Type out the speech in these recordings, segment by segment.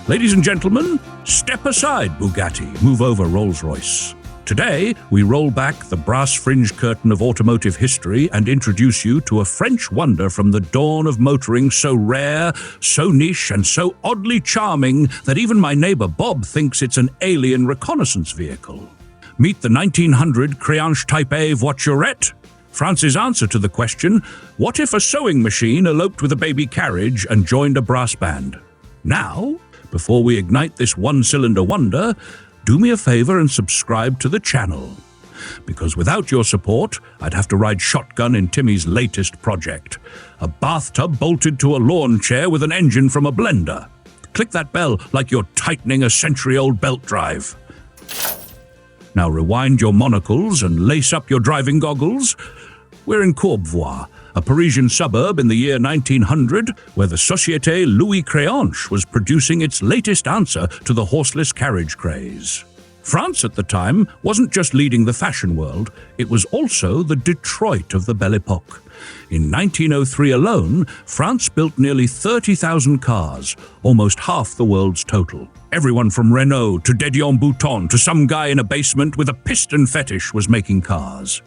Ladies and gentlemen, step aside, Bugatti, move over, Rolls-Royce. Today, we roll back the brass-fringed curtain of automotive history and introduce you to a French wonder from the dawn of motoring, so rare, so niche, and so oddly charming that even my neighbor Bob thinks it's an alien reconnaissance vehicle. Meet the 1900 Créanche Type A Voiturette, France's answer to the question, what if a sewing machine eloped with a baby carriage and joined a brass band? Now, before we ignite this one-cylinder wonder, do me a favor and subscribe to the channel. Because without your support, I'd have to ride shotgun in Timmy's latest project. A bathtub bolted to a lawn chair with an engine from a blender. Click that bell like you're tightening a century-old belt drive. Now rewind your monocles and lace up your driving goggles. We're in Courbevoie, a Parisian suburb in the year 1900, where the Société Louis Creanche was producing its latest answer to the horseless carriage craze. France at the time wasn't just leading the fashion world, it was also the Detroit of the Belle Époque. In 1903 alone, France built nearly 30,000 cars, almost half the world's total. Everyone from Renault to Dion-Bouton to some guy in a basement with a piston fetish was making cars.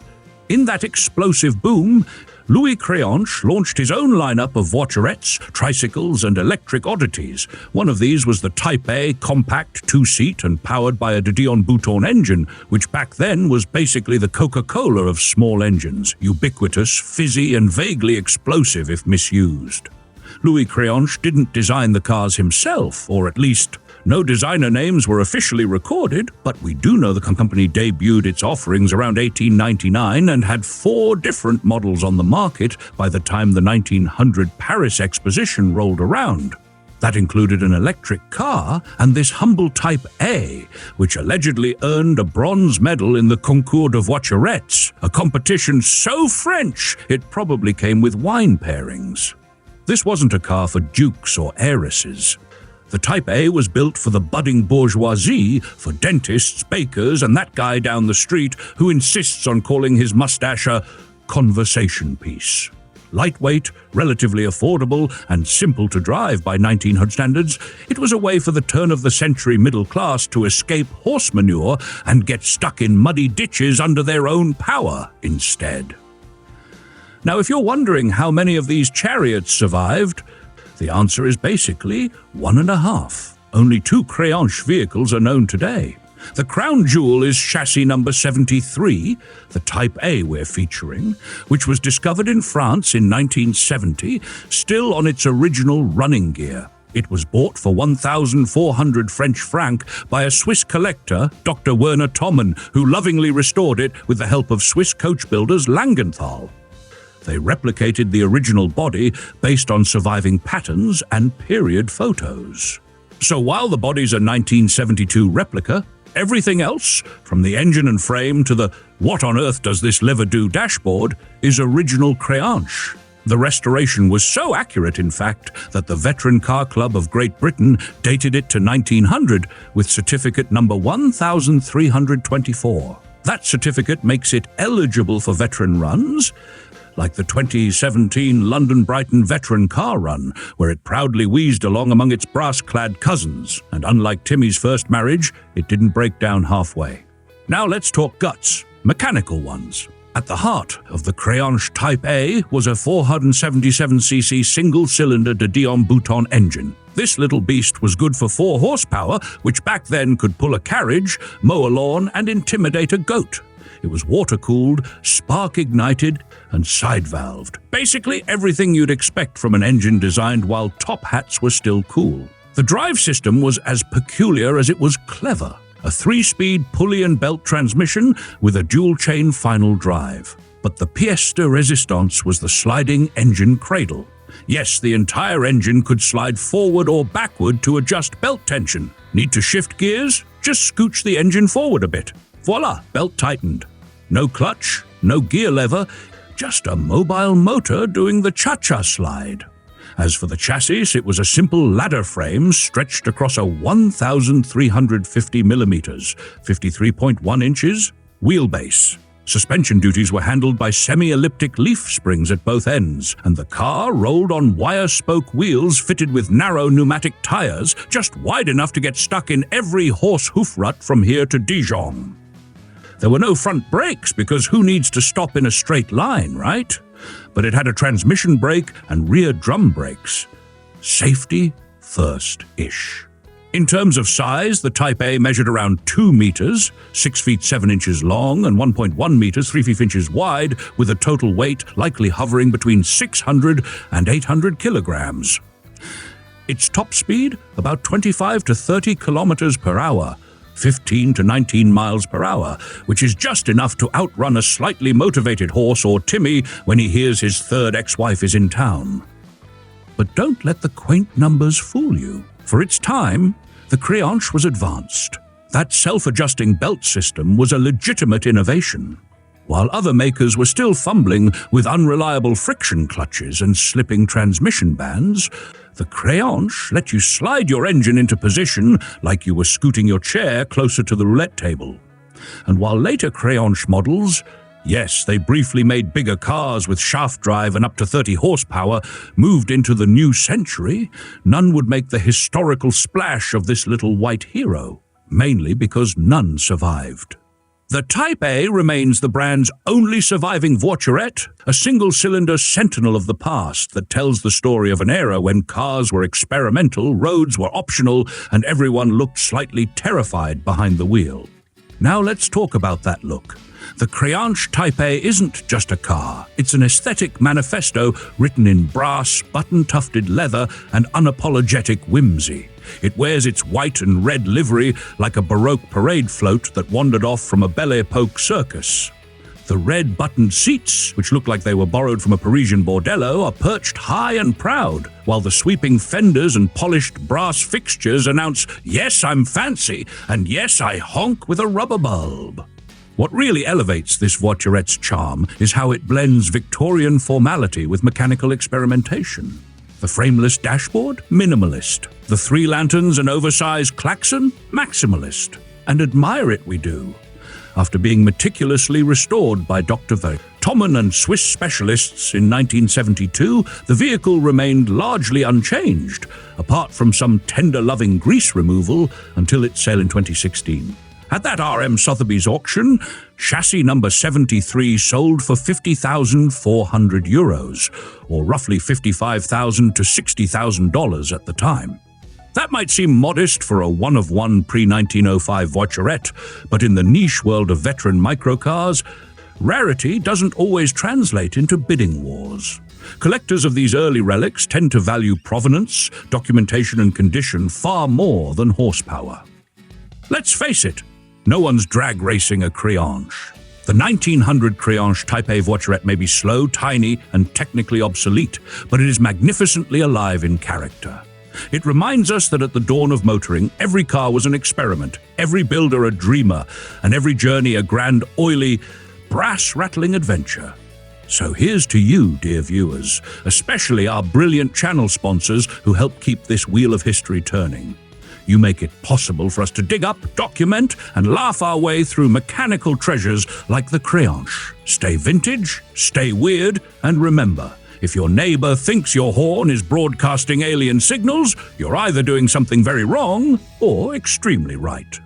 In that explosive boom, Louis Creanche launched his own lineup of voiturettes, tricycles, and electric oddities. One of these was the Type A compact two-seat and powered by a Dion-Bouton engine, which back then was basically the Coca-Cola of small engines, ubiquitous, fizzy, and vaguely explosive if misused. Louis Creanche didn't design the cars himself, or at least no designer names were officially recorded, but we do know the company debuted its offerings around 1899 and had 4 different models on the market by the time the 1900 Paris Exposition rolled around. That included an electric car and this humble Type A, which allegedly earned a bronze medal in the Concours de Voiturettes, a competition so French it probably came with wine pairings. This wasn't a car for dukes or heiresses. The Type A was built for the budding bourgeoisie, for dentists, bakers, and that guy down the street who insists on calling his mustache a conversation piece. Lightweight, relatively affordable, and simple to drive by 1900 standards, it was a way for the turn-of-the-century middle class to escape horse manure and get stuck in muddy ditches under their own power instead. Now, if you're wondering how many of these chariots survived, the answer is basically 1.5. Only 2 Créanche vehicles are known today. The crown jewel is chassis number 73, the Type A we're featuring, which was discovered in France in 1970, still on its original running gear. It was bought for 1,400 French francs by a Swiss collector, Dr. Werner Tommen, who lovingly restored it with the help of Swiss coach builders Langenthal. They replicated the original body based on surviving patterns and period photos. So while the body's a 1972 replica, everything else, from the engine and frame to the what on earth does this lever do dashboard, is original Creanche. The restoration was so accurate, in fact, that the Veteran Car Club of Great Britain dated it to 1900 with certificate number 1324. That certificate makes it eligible for veteran runs, like the 2017 London-Brighton Veteran Car Run, where it proudly wheezed along among its brass-clad cousins, and unlike Timmy's first marriage, it didn't break down halfway. Now let's talk guts, mechanical ones. At the heart of the Créanche Type A was a 477cc single-cylinder Dion-Bouton engine. This little beast was good for 4 horsepower, which back then could pull a carriage, mow a lawn, and intimidate a goat. It was water-cooled, spark-ignited, and side-valved. Basically everything you'd expect from an engine designed while top hats were still cool. The drive system was as peculiar as it was clever. A 3-speed pulley and belt transmission with a dual-chain final drive. But the pièce de résistance was the sliding engine cradle. Yes, the entire engine could slide forward or backward to adjust belt tension. Need to shift gears? Just scooch the engine forward a bit. Voila, belt tightened. No clutch, no gear lever, just a mobile motor doing the cha-cha slide. As for the chassis, it was a simple ladder frame stretched across a 1,350 millimeters, 53.1 inches, wheelbase. Suspension duties were handled by semi-elliptic leaf springs at both ends, and the car rolled on wire-spoke wheels fitted with narrow pneumatic tires, just wide enough to get stuck in every horse hoof rut from here to Dijon. There were no front brakes because who needs to stop in a straight line, right? But it had a transmission brake and rear drum brakes. Safety first-ish. In terms of size, the Type A measured around 2 meters, 6 feet 7 inches long, and 1.1 meters, 3 inches wide, with a total weight likely hovering between 600 and 800 kilograms. Its top speed, about 25 to 30 kilometers per hour, 15 to 19 miles per hour, which is just enough to outrun a slightly motivated horse or Timmy when he hears his third ex-wife is in town. But don't let the quaint numbers fool you. For its time, the Creanche was advanced. That self-adjusting belt system was a legitimate innovation. While other makers were still fumbling with unreliable friction clutches and slipping transmission bands, the Creanche let you slide your engine into position like you were scooting your chair closer to the roulette table. And while later Creanche models, yes, they briefly made bigger cars with shaft drive and up to 30 horsepower, moved into the new century, none would make the historical splash of this little white hero, mainly because none survived. The Type A remains the brand's only surviving voiturette, a single-cylinder sentinel of the past that tells the story of an era when cars were experimental, roads were optional, and everyone looked slightly terrified behind the wheel. Now let's talk about that look. The Créanche Type A isn't just a car, it's an aesthetic manifesto written in brass, button-tufted leather, and unapologetic whimsy. It wears its white and red livery like a Baroque parade float that wandered off from a Belle Epoque circus. The red buttoned seats, which look like they were borrowed from a Parisian bordello, are perched high and proud, while the sweeping fenders and polished brass fixtures announce, "Yes, I'm fancy, and yes, I honk with a rubber bulb." What really elevates this voiturette's charm is how it blends Victorian formality with mechanical experimentation. The frameless dashboard? Minimalist. The 3 lanterns and oversized klaxon? Maximalist. And admire it we do. After being meticulously restored by Dr. Thomann and Swiss specialists in 1972, the vehicle remained largely unchanged, apart from some tender-loving grease removal, until its sale in 2016. At that RM Sotheby's auction, chassis number 73 sold for €50,400, or roughly $55,000 to $60,000 at the time. That might seem modest for a one-of-one pre-1905 voiturette, but in the niche world of veteran microcars, rarity doesn't always translate into bidding wars. Collectors of these early relics tend to value provenance, documentation, and condition far more than horsepower. Let's face it, no one's drag racing a Creanche. The 1900 Créanche Type A Voiturette may be slow, tiny, and technically obsolete, but it is magnificently alive in character. It reminds us that at the dawn of motoring, every car was an experiment, every builder a dreamer, and every journey a grand, oily, brass-rattling adventure. So here's to you, dear viewers, especially our brilliant channel sponsors who help keep this wheel of history turning. You make it possible for us to dig up, document, and laugh our way through mechanical treasures like the Creanche. Stay vintage, stay weird, and remember, if your neighbor thinks your horn is broadcasting alien signals, you're either doing something very wrong or extremely right.